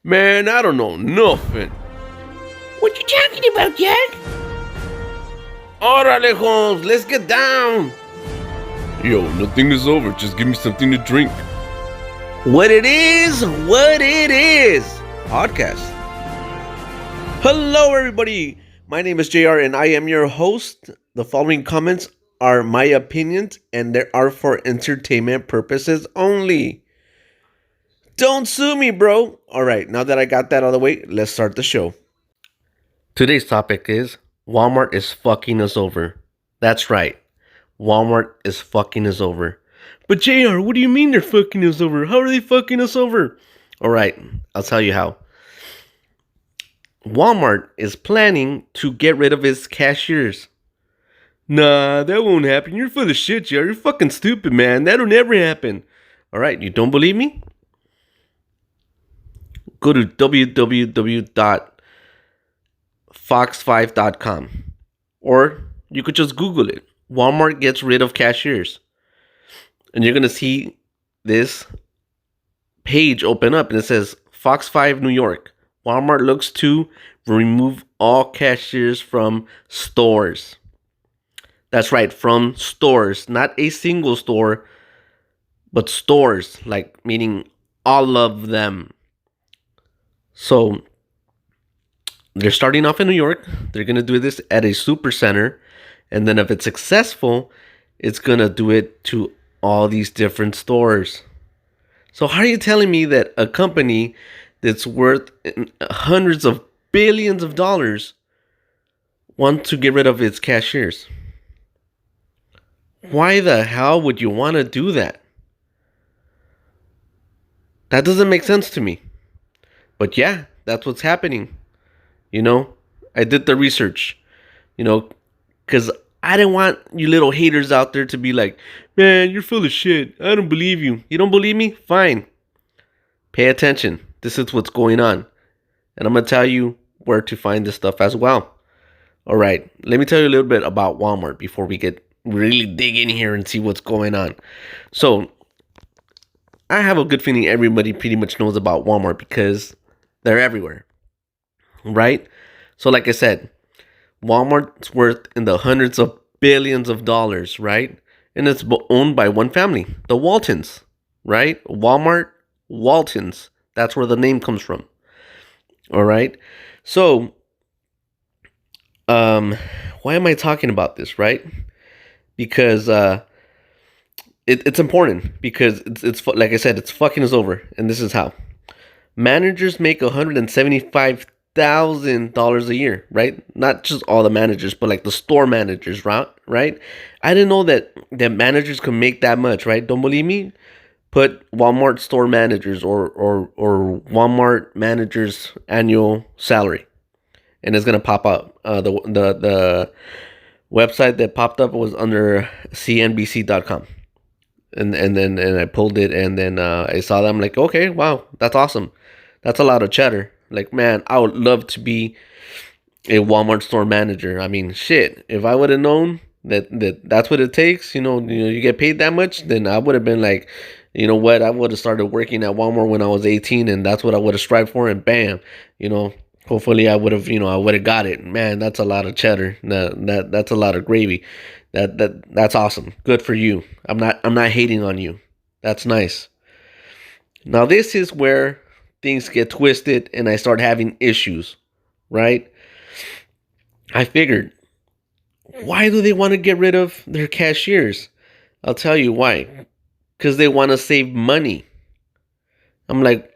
Man, I don't know nothing. What you talking about, Jack? Órale, Holmes, let's get down. Yo, nothing is over. Just give me something to drink. What it is? Podcast. Hello, everybody. My name is JR, and I am your host. The following comments are my opinions, and they are for entertainment purposes only. Don't sue me, bro. All right, now that I got that out of the way, let's start the show. Today's topic is Walmart is fucking us over. That's right. Walmart is fucking us over. But JR, what do you mean they're fucking us over? How are they fucking us over? All right, I'll tell you how. Walmart is planning to get rid of its cashiers. Nah, that won't happen. You're full of shit, JR. You're fucking stupid, man. That'll never happen. All right, you don't believe me? Go to www.fox5.com or you could just Google it. Walmart gets rid of cashiers. And you're going to see this page open up and it says Fox 5 New York. Walmart looks to remove all cashiers from stores. That's right, from stores. Not a single store, but stores, like meaning all of them. So they're starting off in New York. They're going to do this at a super center. And then if it's successful, it's going to do it to all these different stores. So how are you telling me that a company that's worth hundreds of billions of dollars wants to get rid of its cashiers? Why the hell would you want to do that? That doesn't make sense to me. But yeah, that's what's happening. You know, I did the research, because I didn't want you little haters out there to be like, man, you're full of shit. I don't believe you. You don't believe me? Fine. Pay attention. This is what's going on. And I'm going to tell you where to find this stuff as well. All right. Let me tell you a little bit about Walmart before we get really dig in here and see what's going on. So I have a good feeling everybody pretty much knows about Walmart because they're everywhere. Right? So like I said, Walmart's worth in the hundreds of billions of dollars, right? And it's owned by one family, the Waltons, right? Walmart Waltons. That's where the name comes from. All right. So, why am I talking about this, right? Because it's important because it's like I said, it's fucking us over, and this is how. Managers make $175,000 a year, right? Not just all the managers, but like the store managers, right? I didn't know that managers could make that much, right? Don't believe me? Put Walmart store managers or Walmart managers annual salary, and it's gonna pop up. The website that popped up was under CNBC.com, and I pulled it, and then I saw that. I'm like, okay, wow, that's awesome. That's a lot of cheddar. Like, man, I would love to be a Walmart store manager. I mean, shit, if I would have known that's what it takes, you get paid that much, then I would have been like, you know what, I would have started working at Walmart when I was 18, and that's what I would have strived for, and bam, hopefully I would have, got it. Man, that's a lot of cheddar. That's a lot of gravy. That's awesome. Good for you. I'm not hating on you. That's nice. Now this is where things get twisted and I start having issues, right? I figured, why do they want to get rid of their cashiers? I'll tell you why. Because they want to save money. I'm like,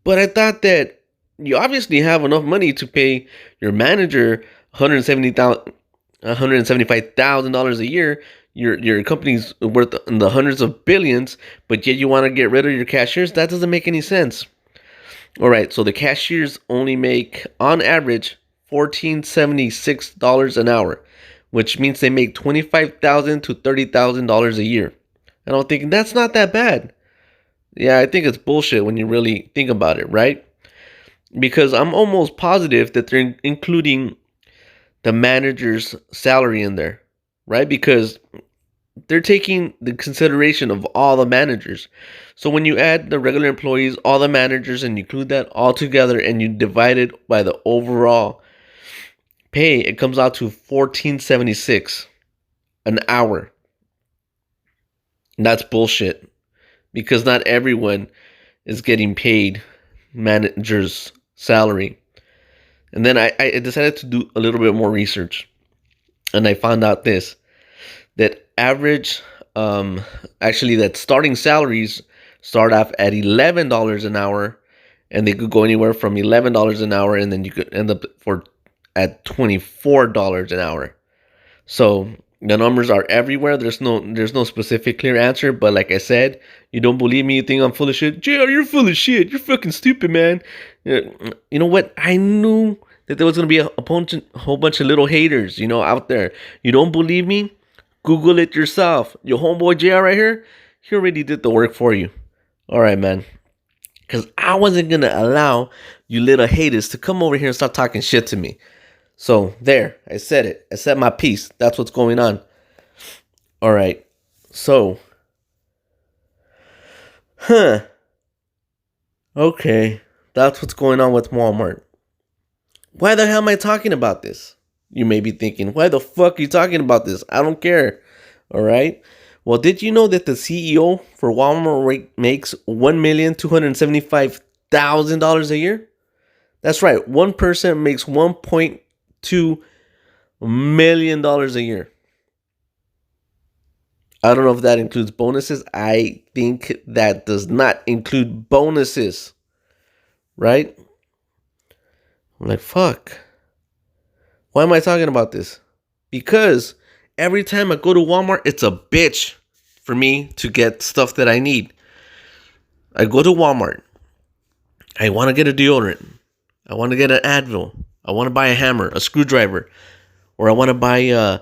but I thought that you obviously have enough money to pay your manager $175,000 a year. Your company's worth in the hundreds of billions, but yet you want to get rid of your cashiers? That doesn't make any sense. All right, so the cashiers only make, on average, $14.76 an hour, which means they make $25,000 to $30,000 a year. And I'm thinking, that's not that bad. Yeah, I think it's bullshit when you really think about it, right? Because I'm almost positive that they're including the manager's salary in there, right? Because they're taking the consideration of all the managers. So when you add the regular employees, all the managers, and you include that all together and you divide it by the overall pay, it comes out to 14.76 an hour. And that's bullshit because not everyone is getting paid manager's salary. And then I decided to do a little bit more research, and I found out that average actually that starting salaries start off at $11 an hour, and they could go anywhere from $11 an hour, and then you could end up at $24 an hour. So the numbers are everywhere. There's no specific clear answer, but like I said, you don't believe me, you think I'm full of shit. JR, you're full of shit. You're fucking stupid, man. You know what? I knew that there was gonna be a whole bunch of little haters, out there. You don't believe me? Google it yourself. Your homeboy JR right here, he already did the work for you. All right, man. Because I wasn't gonna allow you little haters to come over here and start talking shit to me. So there, I said it. I said my piece. That's what's going on. All right. So, okay, that's what's going on with Walmart. Why the hell am I talking about this? You may be thinking, why the fuck are you talking about this? I don't care. All right. Well, did you know that the CEO for Walmart makes $1,275,000 a year? That's right. One person makes $1.2 million a year. I don't know if that includes bonuses. I think that does not include bonuses. Right? I'm like, fuck. Why am I talking about this? Because every time I go to Walmart, it's a bitch for me to get stuff that I need. I go to Walmart. I want to get a deodorant. I want to get an Advil. I want to buy a hammer, a screwdriver, or I want to buy,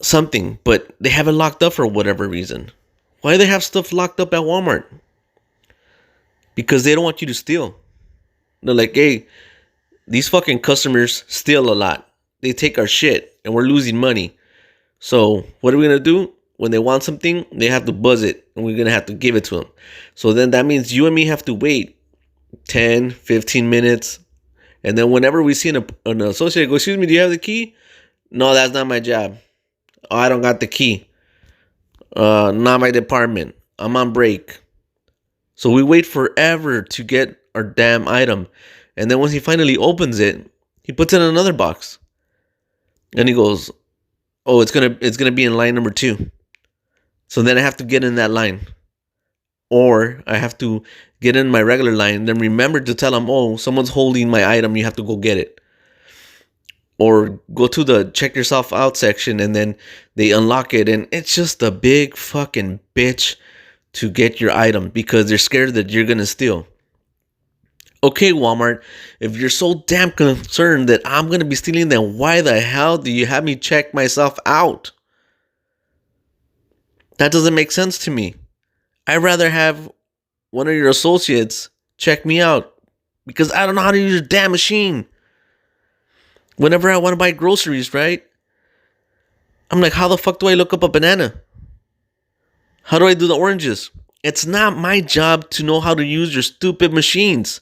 something, but they have it locked up for whatever reason. Why do they have stuff locked up at Walmart? Because they don't want you to steal. They're like, hey, these fucking customers steal a lot. They take our shit and we're losing money. So what are we going to do? When they want something, they have to buzz it and we're going to have to give it to them. So then that means you and me have to wait 10, 15 minutes. And then whenever we see an associate go, excuse me, do you have the key? No, that's not my job. Oh, I don't got the key. Not my department. I'm on break. So we wait forever to get our damn item. And then once he finally opens it, he puts it in another box. And he goes, oh, it's gonna be in line number 2. So then I have to get in that line. Or I have to get in my regular line, then remember to tell him, oh, someone's holding my item, you have to go get it. Or go to the check yourself out section and then they unlock it. And it's just a big fucking bitch to get your item because they're scared that you're going to steal. Okay, Walmart, if you're so damn concerned that I'm going to be stealing, then why the hell do you have me check myself out? That doesn't make sense to me. I'd rather have one of your associates check me out because I don't know how to use your damn machine. Whenever I want to buy groceries, right? I'm like, how the fuck do I look up a banana? How do I do the oranges? It's not my job to know how to use your stupid machines.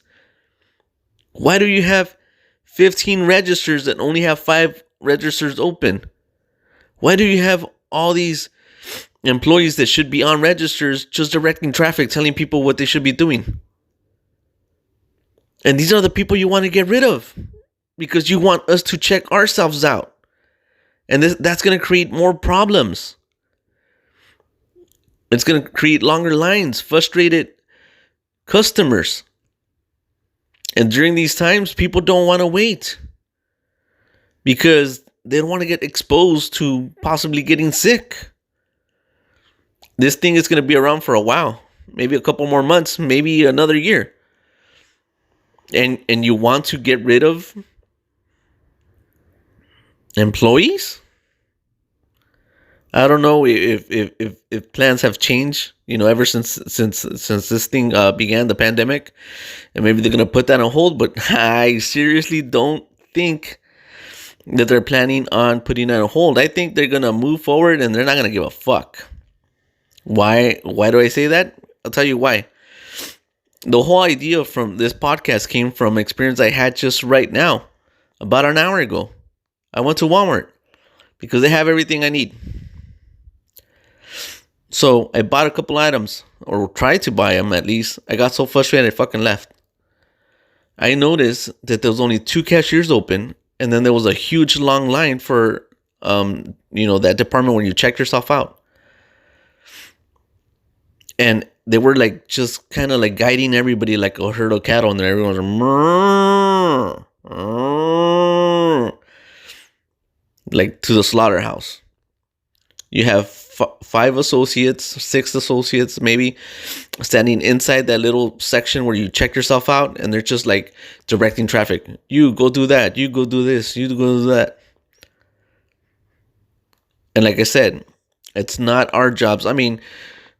Why do you have 15 registers that only have 5 registers open? Why do you have all these employees that should be on registers just directing traffic, telling people what they should be doing? And these are the people you want to get rid of because you want us to check ourselves out. And that's going to create more problems. It's going to create longer lines, frustrated customers. And during these times, people don't want to wait because they don't want to get exposed to possibly getting sick. This thing is going to be around for a while, maybe a couple more months, maybe another year. And you want to get rid of employees? I don't know if plans have changed, ever since this thing began, the pandemic, and maybe they're gonna put that on hold. But I seriously don't think that they're planning on putting on hold. I think they're gonna move forward and they're not gonna give a fuck. Why? Why do I say that? I'll tell you why. The whole idea from this podcast came from experience I had just right now, about an hour ago. I went to Walmart because they have everything I need. So I bought a couple items, or tried to buy them at least. I got so frustrated I fucking left. I noticed that there was only 2 cashiers open, and then there was a huge long line for, that department where you check yourself out. And they were like just kind of like guiding everybody like a herd of cattle, and then everyone was like to the slaughterhouse. You have 5 associates, 6 associates maybe, standing inside that little section where you check yourself out, and they're just like directing traffic. You go do that. You go do this. You go do that. And like I said, it's not our jobs. I mean,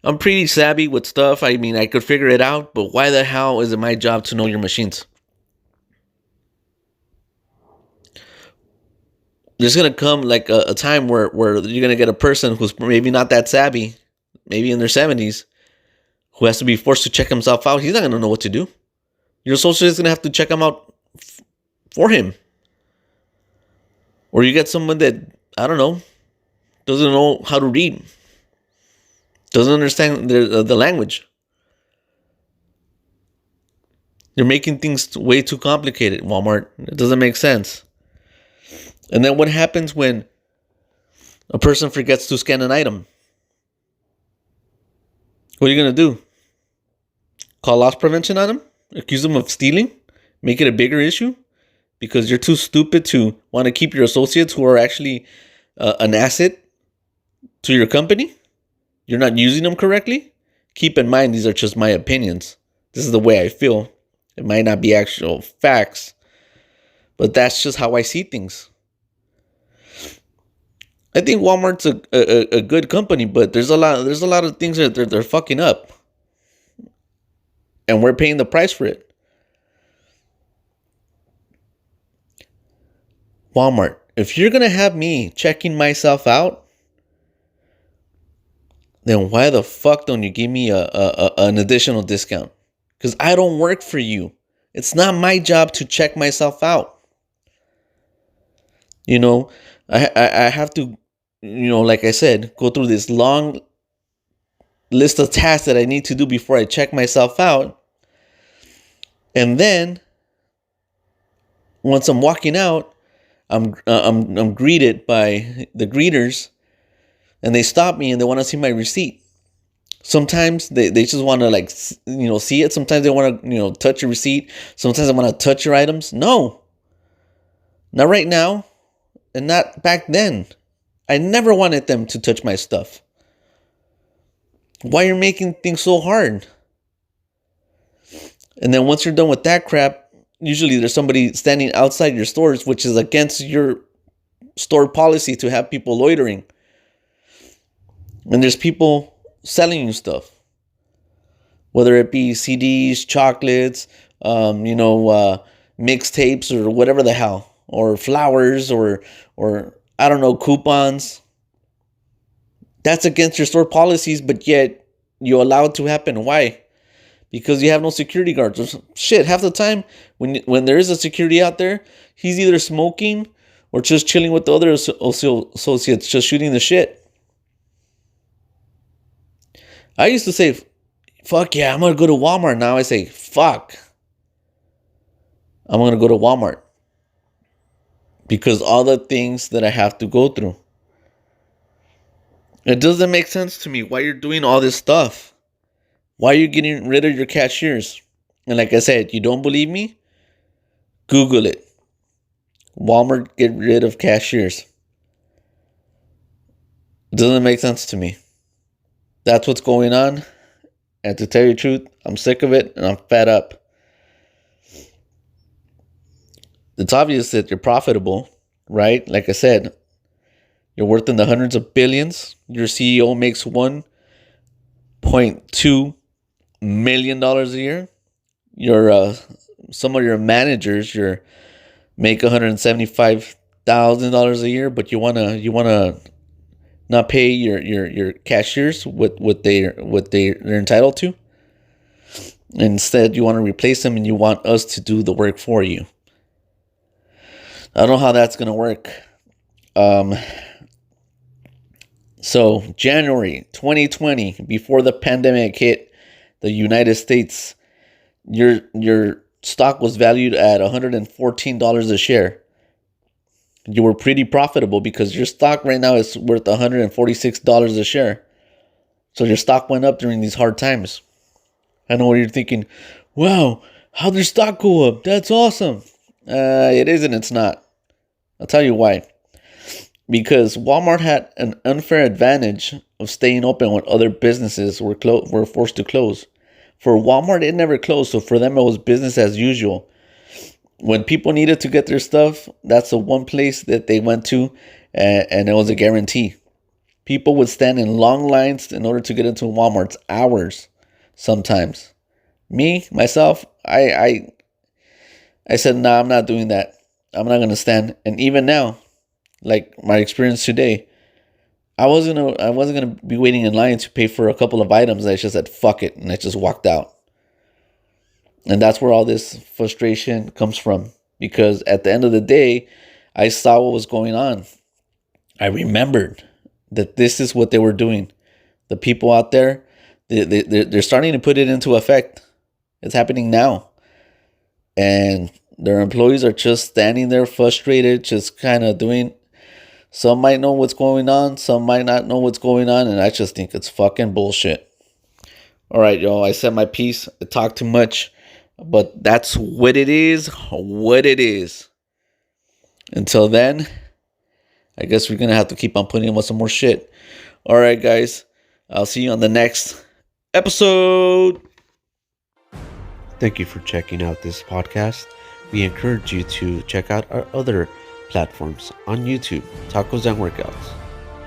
I'm pretty savvy with stuff. I mean, I could figure it out, but why the hell is it my job to know your machines? There's going to come like a time where you're going to get a person who's maybe not that savvy, maybe in their 70s, who has to be forced to check himself out. He's not going to know what to do. Your associate is going to have to check him out for him. Or you get someone that, I don't know, doesn't know how to read, doesn't understand the language. You're making things way too complicated, Walmart. It doesn't make sense. And then what happens when a person forgets to scan an item? What are you going to do? Call loss prevention on them? Accuse them of stealing? Make it a bigger issue? Because you're too stupid to want to keep your associates who are actually an asset to your company? You're not using them correctly? Keep in mind, these are just my opinions. This is the way I feel. It might not be actual facts, but that's just how I see things. I think Walmart's a good company, but there's a lot of things that they're fucking up, and we're paying the price for it. Walmart, if you're gonna have me checking myself out, then why the fuck don't you give me an additional discount? Because I don't work for you. It's not my job to check myself out. You know, I have to, like I said, go through this long list of tasks that I need to do before I check myself out. And then once I'm walking out, I'm greeted by the greeters, and they stop me and they want to see my receipt. Sometimes they just want to see it. Sometimes they want to touch your receipt. Sometimes they want to touch your items. No, not right now, and not back then. I never wanted them to touch my stuff. Why you're making things so hard? And then once you're done with that crap, usually there's somebody standing outside your stores, which is against your store policy to have people loitering. And there's people selling you stuff, whether it be CDs, chocolates, mixtapes, or whatever the hell, or flowers, or I don't know, coupons. That's against your store policies, but yet you allow it to happen. Why? Because you have no security guards. Shit, half the time when there is a security out there, he's either smoking or just chilling with the other associates, just shooting the shit. I used to say, fuck yeah, I'm going to go to Walmart. Now I say, fuck, I'm going to go to Walmart. Because all the things that I have to go through. It doesn't make sense to me why you're doing all this stuff. Why are you getting rid of your cashiers? And like I said, you don't believe me? Google it. Walmart get rid of cashiers. It doesn't make sense to me. That's what's going on. And to tell you the truth, I'm sick of it and I'm fed up. It's obvious that you're profitable, right? Like I said, you're worth in the hundreds of billions. Your CEO makes $1.2 million a year. Some of your managers make $175,000 $1,000 a year, but you wanna not pay your cashiers what they're entitled to. Instead, you want to replace them and you want us to do the work for you. I don't know how that's gonna work. Um, so January 2020, before the pandemic hit the United States, your stock was valued at $114 a share. You were pretty profitable because your stock right now is worth $146 a share. So your stock went up during these hard times. I know what you're thinking. Wow, how'd your stock go up? That's awesome. It isn't. It's not. I'll tell you why. Because Walmart had an unfair advantage of staying open when other businesses were forced to close. For Walmart, it never closed, so for them it was business as usual. When people needed to get their stuff, that's the one place that they went to, and it was a guarantee. People would stand in long lines in order to get into Walmart's hours. Sometimes, me myself, I said, nah, I'm not doing that. I'm not gonna stand. And even now, like my experience today, I wasn't gonna be waiting in line to pay for a couple of items. I just said fuck it, and I just walked out. And that's where all this frustration comes from. Because at the end of the day, I saw what was going on. I remembered that this is what they were doing. The people out there, they're starting to put it into effect. It's happening now. And their employees are just standing there frustrated, just kind of doing. Some might know what's going on, some might not know what's going on, and I just think it's fucking bullshit. All right, y'all, I said my piece. I talked too much, but that's what it is, what it is. Until then, I guess we're going to have to keep on putting in with some more shit. All right, guys, I'll see you on the next episode. Thank you for checking out this podcast. We encourage you to check out our other platforms on YouTube, Tacos and Workouts.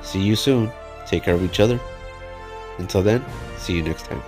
See you soon. Take care of each other. Until then, see you next time.